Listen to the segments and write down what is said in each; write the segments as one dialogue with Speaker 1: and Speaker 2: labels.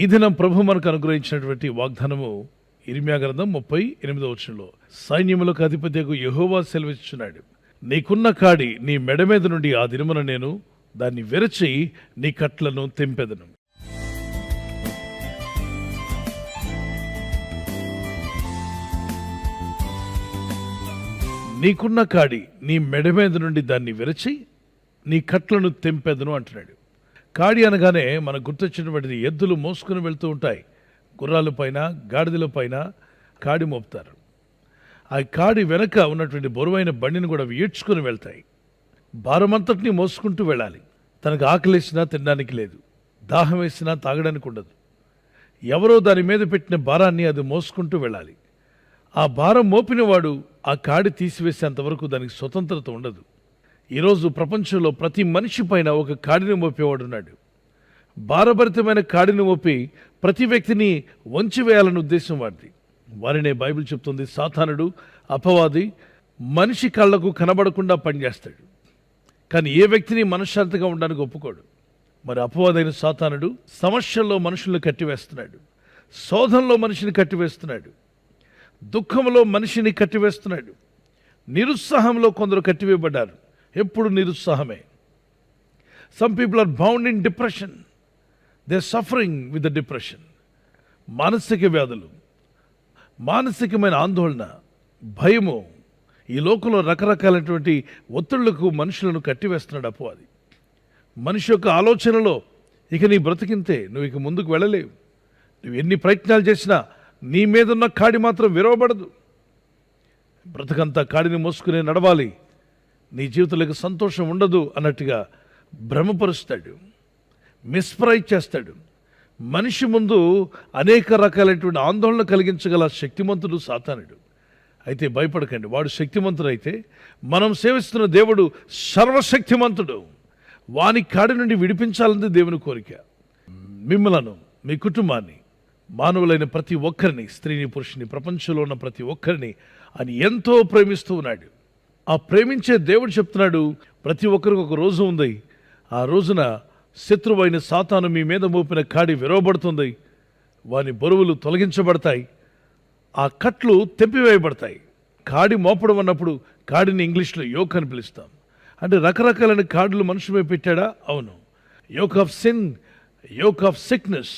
Speaker 1: ఈ దినం ప్రభు మనకు అనుగ్రహించినటువంటి వాగ్దానము ఇర్మీయా గ్రంథం 38వ వచనంలో, సైన్యములకు అధిపతియగు యెహోవా సెలవిస్తున్నాడు, నీకున్న కాడి నీ మెడ మీద నుండి ఆ దినమున నేను దాన్ని విరచి నీ కట్లను తెంపెదను. నీకున్న కాడి నీ మెడ మీద నుండి దాన్ని విరచి నీ కట్లను తెంపెదను అంటున్నాడు. కాడి అనగానే మనకు గుర్తొచ్చినటువంటిది, ఎద్దులు మోసుకుని వెళ్తూ ఉంటాయి. గుర్రాల పైన గాడిదల పైన కాడి మోపుతారు. ఆ కాడి వెనక ఉన్నటువంటి బరువైన బండిని కూడా ఈడ్చుకుని వెళ్తాయి. భారమంతటిని మోసుకుంటూ వెళ్ళాలి. తనకు ఆకలేసినా తినడానికి లేదు, దాహం వేసినా తాగడానికి ఉండదు. ఎవరో దాని మీద పెట్టిన భారాన్ని అది మోసుకుంటూ వెళ్ళాలి. ఆ భారం మోపినవాడు ఆ కాడి తీసివేసేంతవరకు దానికి స్వతంత్రత ఉండదు. ఈరోజు ప్రపంచంలో ప్రతి మనిషి పైన ఒక కాడిని మోపేవాడు ఉన్నాడు. భారభరితమైన కాడిని మోపి ప్రతి వ్యక్తిని వంచివేయాలనే ఉద్దేశం వాడిది. వారినే బైబిల్ చెప్తుంది, సాతానుడు, అపవాది మనిషి కళ్ళకు కనబడకుండా పనిచేస్తాడు, కానీ ఏ వ్యక్తిని మనశ్శాంతిగా ఉండడానికి ఒప్పుకోడు. మరి అపవాదైన సాతానుడు సమస్యల్లో మనుషుల్ని కట్టివేస్తున్నాడు, శోధనలో మనిషిని కట్టివేస్తున్నాడు, దుఃఖంలో మనిషిని కట్టివేస్తున్నాడు. నిరుత్సాహంలో కొందరు కట్టివేయబడ్డారు. ఎప్పుడు నిరుత్సాహమే. Some people are bound in depression, they are suffering with the depression. మానసిక వ్యాధులు, మానసికమైన ఆందోళన, భయము, ఈ లోకంలో రకరకాలైనటువంటి ఒత్తిళ్లకు మనుషులను కట్టివేస్తున్నాడు అపవాది. మనిషి యొక్క ఆలోచనలో ఇక నీ బ్రతికింతే, నువ్వు ఇక ముందుకు వెళ్ళలేవు. నువ్వు ఎన్ని ప్రయత్నాలు చేసినా నీ మీదున్న కాడి మాత్రం విరవబడదు. బ్రతకంతా కాడిని మోసుకునే నడవాలి, నీ జీవితంలోకి సంతోషం ఉండదు అన్నట్టుగా భ్రమపరుస్తాడు, మిస్ప్రైజ్ చేస్తాడు. మనిషి ముందు అనేక రకాలైనటువంటి ఆందోళన కలిగించగల శక్తిమంతుడు సాతానుడు. అయితే భయపడకండి, వాడు శక్తిమంతుడైతే మనం సేవిస్తున్న దేవుడు సర్వశక్తిమంతుడు. వాని కాడి నుండి విడిపించాలన్నది దేవుని కోరిక. మిమ్మలను, మీ కుటుంబాన్ని, మానవులైన ప్రతి ఒక్కరిని, స్త్రీని, పురుషుని, ప్రపంచంలో ఉన్న ప్రతి ఒక్కరిని అని ఎంతో ప్రేమిస్తూ ఉన్నాడు. ఆ ప్రేమించే దేవుడు చెప్తున్నాడు, ప్రతి ఒక్కరికి ఒక రోజు ఉంది. ఆ రోజున శత్రువైన సాతాను మీ మీద మోపిన కాడి విరవబడుతుంది, వాని బరువులు తొలగించబడతాయి, ఆ కట్లు తెంపివేయబడతాయి. కాడి మోపడం అన్నప్పుడు కాడిని ఇంగ్లీష్లో యోక్ అని పిలుస్తాం. అంటే రకరకాలైన కాడులు మనుషులపై పెట్టాడా? అవును. Yoke of sin, yoke of sickness,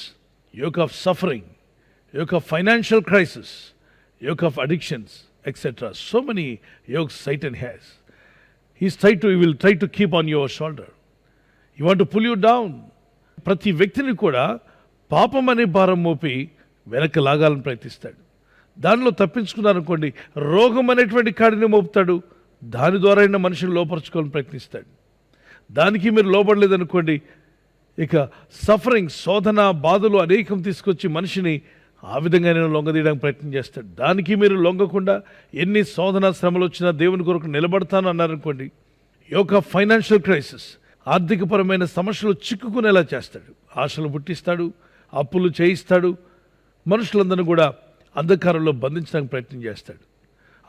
Speaker 1: yoke of suffering, yoke of financial crisis, yoke of addictions, etc. So many yokes Satan has. He will try to keep on your shoulder. He want to pull you down. ప్రతి వ్యక్తిని కూడా పాపం అనే భారం మోపి వెనక్కి లాగాలని ప్రయత్నిస్తాడు. దానిలో తప్పించుకున్నారనుకోండి, రోగం అనేటువంటి కాడిని మోపుతాడు, దాని ద్వారా అయినా మనిషిని లోపరుచుకోవాలని ప్రయత్నిస్తాడు. దానికి మీరు లోపడలేదనుకోండి, ఇక సఫరింగ్, శోధన, బాధలు అనేకం తీసుకొచ్చి మనిషిని ఆ విధంగా నేను లొంగదీయడానికి ప్రయత్నం చేస్తాడు. దానికి మీరు లొంగకుండా ఎన్ని శోధన శ్రమలు వచ్చినా దేవుని కొరకు నిలబడతాను అన్నారనుకోండి, యోక్ ఆఫ్ ఫైనాన్షియల్ క్రైసిస్, ఆర్థికపరమైన సమస్యలు చిక్కుకునేలా చేస్తాడు, ఆశలు పుట్టిస్తాడు, అప్పులు చేయిస్తాడు, మనుషులందరినీ కూడా అంధకారంలో బంధించడానికి ప్రయత్నం చేస్తాడు.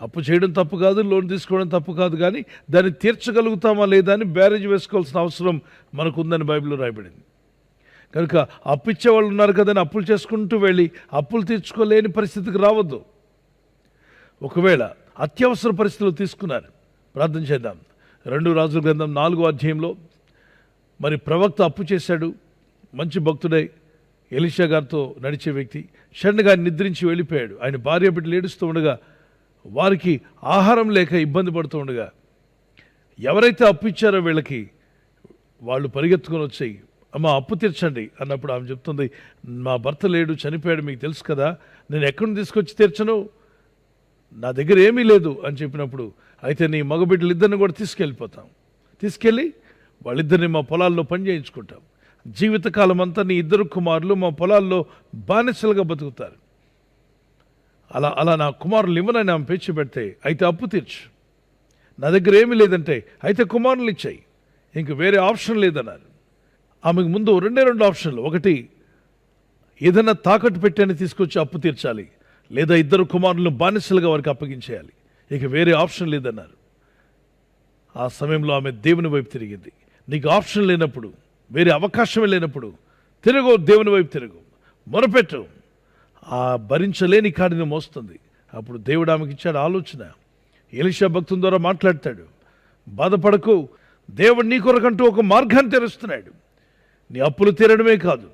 Speaker 1: అప్పు చేయడం తప్పు కాదు, లోన్ తీసుకోవడం తప్పు కాదు, కానీ దాన్ని తీర్చగలుగుతామా లేదా అని బ్యారేజ్ వేసుకోవాల్సిన అవసరం మనకు ఉందని బైబిల్లో రాయబడింది. కనుక అప్పు ఇచ్చేవాళ్ళు ఉన్నారు కదని అప్పులు చేసుకుంటూ వెళ్ళి అప్పులు తీర్చుకోలేని పరిస్థితికి రావద్దు. ఒకవేళ అత్యవసర పరిస్థితులు తీసుకున్నారు, ప్రార్థన చేద్దాం. 2 రాజుల గ్రంథం 4వ అధ్యాయంలో మరి ప్రవక్త అప్పు చేశాడు. మంచి భక్తుడై ఎలీషా గారితో నడిచే వ్యక్తి షణ్గా నిద్రించి వెళ్ళిపోయాడు. ఆయన భార్య బిడ్డలు ఏడుస్తూ ఉండగా, వారికి ఆహారం లేక ఇబ్బంది పడుతూ ఉండగా, ఎవరైతే అప్పు ఇచ్చారో వీళ్ళకి వాళ్ళు పరిగెత్తుకొని వచ్చాయి, అమ్మ అప్పు తీర్చండి అన్నప్పుడు ఆమె చెప్తుంది, మా భర్త లేడు, చనిపోయాడు, మీకు తెలుసు కదా, నేను ఎక్కడిని తీసుకొచ్చి తీర్చను, నా దగ్గర ఏమీ లేదు అని చెప్పినప్పుడు, అయితే నీ మగబిడ్డలిద్దరిని కూడా తీసుకెళ్ళి వాళ్ళిద్దరిని మా పొలాల్లో పని చేయించుకుంటాం, జీవితకాలం అంతా నీ 2 కుమారులు మా పొలాల్లో బానిసలుగా బతుకుతారు, అలా నా కుమారులు ఇవ్వనని ఆమె పేచి పెడితే, అయితే అప్పు తీర్చు, నా దగ్గర ఏమీ లేదంటే అయితే కుమారులు ఇచ్చాయి, ఇంక వేరే ఆప్షన్ లేదన్నారు. ఆమెకు ముందు 2 ఆప్షన్లు, ఒకటి ఏదైనా తాకట్టు పెట్టని తీసుకొచ్చి అప్పు తీర్చాలి, లేదా 2 కుమారులను బానిసలుగా వారికి అప్పగించేయాలి, ఇక వేరే ఆప్షన్ లేదన్నారు. ఆ సమయంలో ఆమె దేవుని వైపు తిరిగింది. నీకు ఆప్షన్ లేనప్పుడు, వేరే అవకాశమే లేనప్పుడు తిరుగు, దేవుని వైపు తిరుగు. మొరపెట్టు. ఆ భరించలేని కాడిని మోస్తుంది. అప్పుడు దేవుడు ఆమెకి ఇచ్చాడు ఆలోచన. ఎలీషా భక్తుని ద్వారా మాట్లాడతాడు, బాధపడకు, దేవుడు నీ కొరకంటూ ఒక మార్గాన్ని తెరుస్తున్నాడు. నీ అప్పులు తీరడమే కాదు,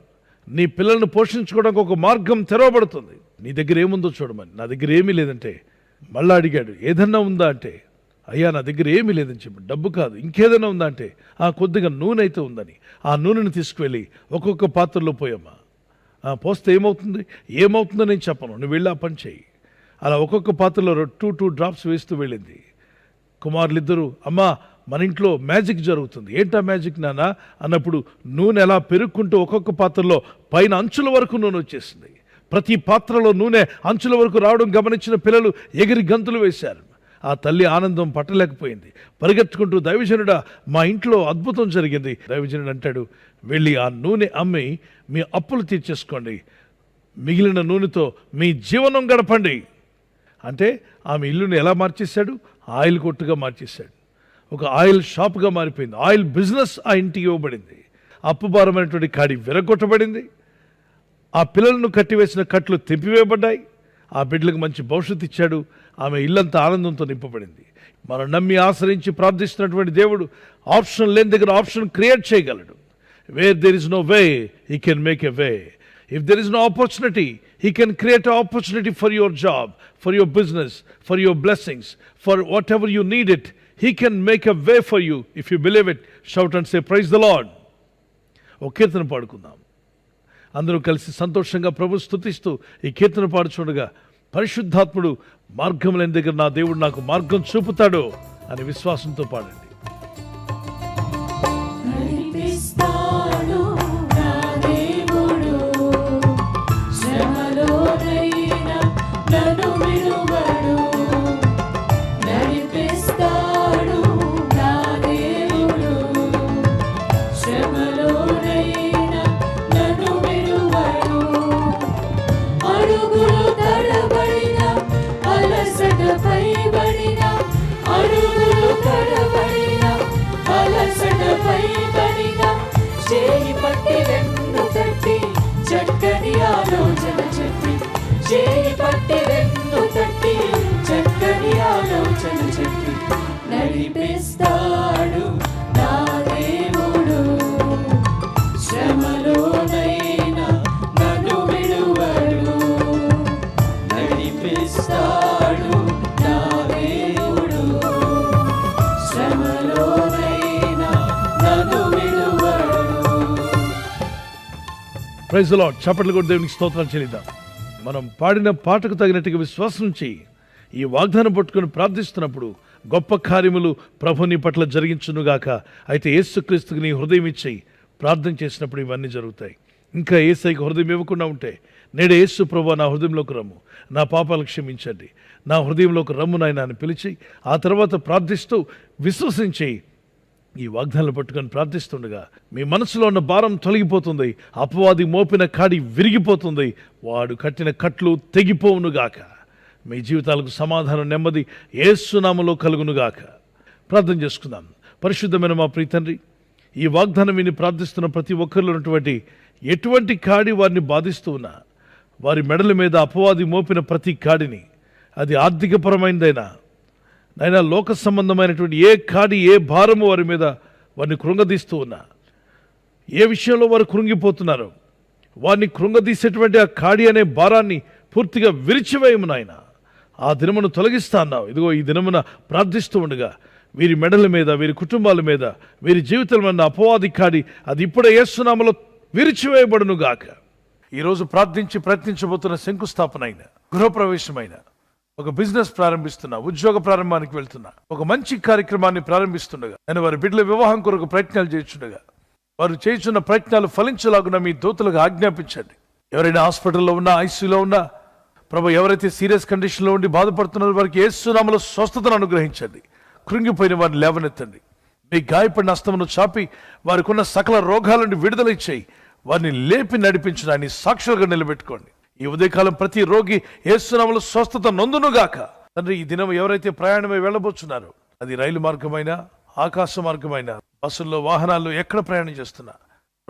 Speaker 1: నీ పిల్లల్ని పోషించుకోవడానికి ఒక మార్గం తెరవబడుతుంది. నీ దగ్గర ఏముందో చూడమని. నా దగ్గర ఏమీ లేదంటే మళ్ళా అడిగాడు, ఏదన్నా ఉందా అంటే, అయ్యా నా దగ్గర ఏమీ లేదని చెప్పి. డబ్బు కాదు, ఇంకేదైనా ఉందా అంటే, కొద్దిగా నూనె అయితే ఉందని. ఆ నూనెని తీసుకువెళ్ళి ఒక్కొక్క పాత్రలో పోయమ్మా. పోస్తే ఏమవుతుందో నేను చెప్పను, నువ్వు వెళ్ళి ఆ పని చేయి. అలా ఒక్కొక్క పాత్రలో 2 డ్రాప్స్ వేస్తూ వెళ్ళింది. కుమారులిద్దరూ, అమ్మా మన ఇంట్లో మ్యాజిక్ జరుగుతుంది. ఏంటా మ్యాజిక్ నాన్న అన్నప్పుడు, నూనె ఎలా పెరుక్కుంటూ ఒక్కొక్క పాత్రలో పైన అంచుల వరకు నూనె వచ్చేసింది. ప్రతి పాత్రలో నూనె అంచుల వరకు రావడం గమనించిన పిల్లలు ఎగిరి గంతులు వేశారు. ఆ తల్లి ఆనందం పట్టలేకపోయింది. పరిగెత్తుకుంటూ, దైవజనుడా మా ఇంట్లో అద్భుతం జరిగింది. దైవజనుడు అంటాడు, వెళ్ళి ఆ నూనె అమ్మి మీ అప్పులు తీర్చేసుకోండి, మిగిలిన నూనెతో మీ జీవనం గడపండి. అంటే ఆమె ఇల్లుని ఎలా మార్చేశాడు? ఆయిల్ కొట్టుగా మార్చేశాడు. ఒక ఆయిల్ షాప్గా మారిపోయింది. ఆయిల్ బిజినెస్ ఆ ఇంటికి ఇవ్వబడింది. అప్పుభారమైనటువంటి కాడి విరగొట్టబడింది. ఆ పిల్లలను కట్టివేసిన కట్లు తెంపివేయబడ్డాయి. ఆ బిడ్డలకు మంచి భవిష్యత్తు ఇచ్చాడు. ఆమె ఇల్లంతా ఆనందంతో నింపబడింది. మనం నమ్మి ఆశ్రయించి ప్రార్థిస్తున్నటువంటి దేవుడు ఆప్షన్ లేని దగ్గర ఆప్షన్ క్రియేట్ చేయగలడు. Where there is no way, he can make a way. If there is no opportunity, he can create an opportunity for your job, for your business, for your blessings, for whatever you need it. He can make a way for you. If you believe it, shout and say, praise the Lord. ఒక కీర్తన పాడుకుందాం. అందరూ కలిసి సంతోషంగా ప్రభు స్తుతిస్తూ ఈ కీర్తన పాడుచుండగా, పరిశుద్ధాత్ముడు మార్గం లేని దగ్గర నా దేవుడు నాకు మార్గం చూపుతాడు అని విశ్వాసంతో పాడండి.
Speaker 2: నడిపిస్తాడు నా దేవుడు, శ్రమలోనైనా నన్ను విడువడు. నడిపిస్తాడు నా దేవుడు, శ్రమలోనైనా నన్ను విడువడు.
Speaker 1: Praise the Lord. చప్పట్లు కొట్టి దేవునికి స్తోత్రాలు చెల్లిద్దాం. మనం పాడిన పాటకు తగినట్టుగా విశ్వాసం నుంచి ఈ వాగ్దానం పట్టుకుని ప్రార్థిస్తున్నప్పుడు గొప్ప కార్యములు ప్రభు నీ పట్ల జరిగించునుగాక. అయితే యేసుక్రీస్తుకి నీ హృదయం ఇచ్చి ప్రార్థన చేసినప్పుడు ఇవన్నీ జరుగుతాయి. ఇంకా యేసయ్యకి హృదయం ఇవ్వకుండా ఉంటే, నేడే యేసు ప్రభువా నా హృదయంలోకి రమ్ము, నా పాపాలు క్షమించండి, నా హృదయంలోకి రమ్ము నాయనా అని పిలిచి ఆ తర్వాత ప్రార్థిస్తూ విశ్వసించి ఈ వాగ్దానాలు పట్టుకొని ప్రార్థిస్తుండగా మీ మనసులో ఉన్న భారం తొలగిపోతుంది. అపవాది మోపిన కాడి విరిగిపోతుంది. వాడు కట్టిన కట్లు తెగిపోవునుగాక. మీ జీవితాలకు సమాధానం, నెమ్మది యేసు నామములో కలుగునుగాక. ప్రార్థన చేసుకుందాం. పరిశుద్ధమైన మా ప్రియ తండ్రి, ఈ వాగ్దానం విని ప్రార్థిస్తున్న ప్రతి ఒక్కరిలో ఉన్నటువంటి ఎటువంటి కాడి వారిని బాధిస్తూ ఉన్నా, వారి మెడల మీద అపవాది మోపిన ప్రతి కాడిని, అది ఆర్థికపరమైనదైనా నైనా లోక సంబంధమైనటువంటి ఏ కాడి, ఏ భారము వారి మీద వారిని కృంగదీస్తూ ఉన్నా, ఏ విషయంలో వారు కృంగిపోతున్నారో వారిని కృంగదీసేటువంటి ఆ కాడి అనే భారాన్ని పూర్తిగా విరిచివేయము నాయన. ఆ దినమును తొలగిస్తా అన్నావు. ఇదిగో ఈ దినమున ప్రార్థిస్తూ ఉండగా వీరి మెడల మీద, వీరి కుటుంబాల మీద, వీరి జీవితం మీద అపవాది కాడి అది ఇప్పుడే యేసు నామములో విరిచివేయబడును గాక. ఈరోజు ప్రార్థించి ప్రయత్నించబోతున్న శంకుస్థాపన అయిన, గృహప్రవేశమైన, ఒక బిజినెస్ ప్రారంభిస్తున్నా, ఉద్యోగ ప్రారంభానికి వెళ్తున్నా, ఒక మంచి కార్యక్రమాన్ని ప్రారంభిస్తుండగా, నేను వారి బిడ్డల వివాహం కొరకు ప్రయత్నాలు చేస్తుండగా, వారు చేస్తున్న ప్రయత్నాలు ఫలించలాగున మీ దూతలకు ఆజ్ఞాపించండి. ఎవరైనా హాస్పిటల్లో ఉన్నా, ఐసీయూలో ఉన్నా, ప్రభు ఎవరైతే సీరియస్ కండిషన్లో ఉండి బాధపడుతున్నారో వారికి యేసు నామములో స్వస్థతను అనుగ్రహించండి. కృంగిపోయిన వారిని లేవనెత్తండి. మీ గాయపడిన హస్తమును చాపి వారికి ఉన్న సకల రోగాల నుండి విడుదల ఇచ్చేయి. వారిని లేపి నడిపించిన ఆయన సాక్షులుగా నిలబెట్టుకోండి. ఈ ఉదయకాలం ప్రతి రోగి యేసు నామములో స్వస్థత నొందునుగాక. తండ్రి, ఈ దినం ఎవరైతే ప్రయాణమై వెళ్ళబోతున్నారో, అది రైలు మార్గమైనా, ఆకాశ మార్గమైనా, బస్సుల్లో, వాహనాల్లో ఎక్కడ ప్రయాణం చేస్తున్నా,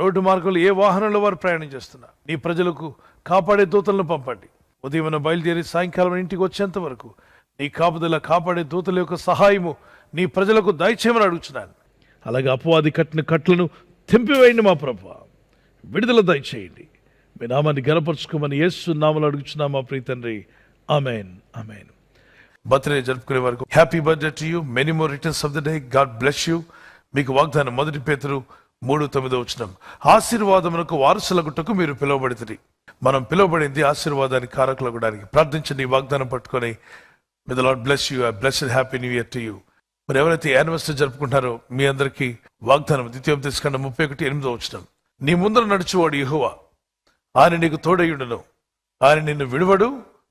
Speaker 1: రోడ్డు మార్గంలో ఏ వాహనంలో వారు ప్రయాణం చేస్తున్నారు, నీ ప్రజలకు కాపాడే దూతలను పంపండి. ఉదయం బయలుదేరి సాయంకాలం ఇంటికి వచ్చేంత వరకు నీ కాపుదల కాపాడే దూతల యొక్క సహాయము నీ ప్రజలకు దయచేయమని అడుగుతున్నాను. అలాగే అపవాది కట్టిన కట్లను తెంపివేయండి మా ప్రభువా, విడుదల దయచేయండి. మీ నామాన్ని గణపరుచుకోమని యేసు నామములో అడుగుచున్నాం మా ప్రియ తండ్రి. ఆమేన్, ఆమేన్. బర్త్డే జరుపుకునే వరకు happy birthday to you, many more returns of the day. God bless you. మీకు వాగ్దానం 1 పేతురు 3:9 ఆశీర్వాదమునకు వారసులగుటకు మీరు పిలువబడితిరి. మనం పిలువబడింది ఆశీర్వాదానికి కారకులగడానికి. ప్రార్థించండి ఈ వాగ్దానం పట్టుకొని. May the lord bless you. Blessed happy new year to you. మరి ఎవరైతే యానివర్సరీ జరుపుకుంటారో మీ అందరికీ వాగ్దానం ద్వితీయోపదేశకాండం 31:8 నీ ముందర నడుచువాడు యెహోవా, ఆయన నీకు తోడయుడును, ఆయన నిన్ను విడువడు,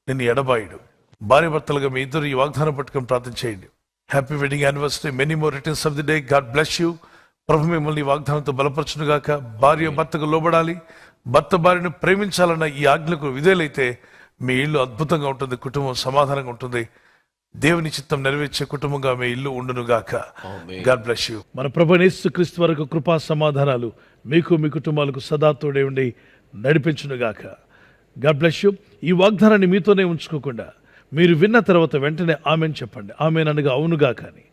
Speaker 1: నిన్ను ఎడబాయుడు. భార్య భర్తలుగా మీ ఇద్దరు ఈ వాగ్దానం పట్టుకొని ప్రార్థన చేయండి. Happy wedding anniversary, many more returns of the day. God bless you. ప్రభు మిమ్మల్ని వాగ్దానంతో బలపరచునుగాక. భార్య భర్తకు లోబడాలి, భర్త భార్యను ప్రేమించాలన్న ఈ ఆజ్ఞకు విధేయులైతే మీ ఇల్లు అద్భుతంగా ఉంటుంది, కుటుంబం సమాధానంగా ఉంటుంది. దేవుని చిత్తం నెరవేర్చే కుటుంబంగా మీ ఇల్లు ఉండునుగాక. God bless you. మన ప్రభువైన యేసుక్రీస్తు వరకు కృపా సమాధానాలు మీకు మీ కుటుంబాలకు సదా తోడే ఉండి నడిపించునుగాక. God bless you. ఈ వాగ్దానాన్ని మీతోనే ఉంచుకోకుండా మీరు విన్న తర్వాత వెంటనే ఆమెన్ చెప్పండి. ఆమెన్ అనగా అవునుగా. కానీ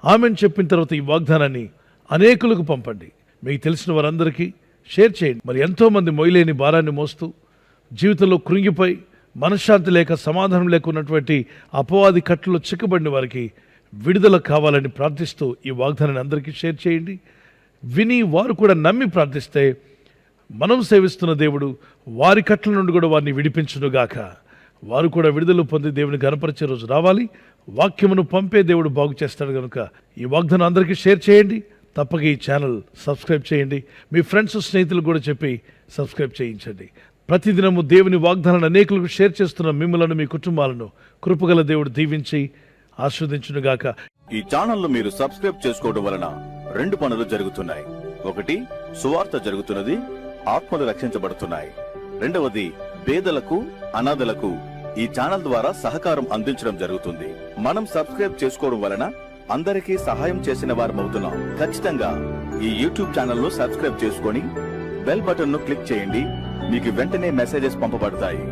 Speaker 1: ఆమెన్ చెప్పిన తర్వాత ఈ వాగ్దానాన్ని అనేకులకు పంపండి. మీకు తెలిసిన వారందరికీ షేర్ చేయండి. మరి ఎంతోమంది మొయ్యలేని భారాన్ని మోస్తూ జీవితంలో కృంగిపోయి మనశ్శాంతి లేక సమాధానం లేకున్నటువంటి అపవాది కట్టులో చిక్కబడిన వారికి విడుదల కావాలని ప్రార్థిస్తూ ఈ వాగ్దానాన్ని అందరికీ షేర్ చేయండి. విని వారు కూడా నమ్మి ప్రార్థిస్తే మనం సేవిస్తున్న దేవుడు వారి కట్ల నుండి కూడా వారిని విడిపించునుగాక. వారు కూడా విడుదల పొంది దేవుని ఘనపరిచే రోజు రావాలి. వాక్యమును పంపే దేవుడు బాగు చేస్తాడు కనుక ఈ వాగ్దానం అందరికీ షేర్ చేయండి. తప్పక ఈ ఛానల్ సబ్స్క్రైబ్ చేయండి. మీ ఫ్రెండ్స్ స్నేహితులు కూడా చెప్పి సబ్స్క్రైబ్ చేయించండి. ప్రతిదినము దేవుని వాగ్దానాన్ని అనేకులకు షేర్ చేస్తున్న మిమ్మలను మీ కుటుంబాలను కృపగల దేవుడు దీవించి ఆశీర్వదించునుగాక.
Speaker 3: ఈ ఛానల్ మీరు సబ్స్క్రైబ్ చేసుకోవడం వలన 2 పనులు జరుగుతున్నాయి. 1, సువార్త జరుగుతున్నది, ఆత్మలు రక్షించబడుతున్నాయి. 2వది, పేదలకు అనాథలకు ఈ ఛానల్ ద్వారా సహకారం అందించడం జరుగుతుంది. మనం సబ్స్క్రైబ్ చేసుకోవడం వలన అందరికీ సహాయం చేసిన వారమవుతున్నాం. ఖచ్చితంగా ఈ యూట్యూబ్ ఛానల్ ను సబ్స్క్రైబ్ చేసుకొని బెల్ బటన్ ను క్లిక్ చేయండి. మీకు వెంటనే మెసేజెస్ పంపబడతాయి.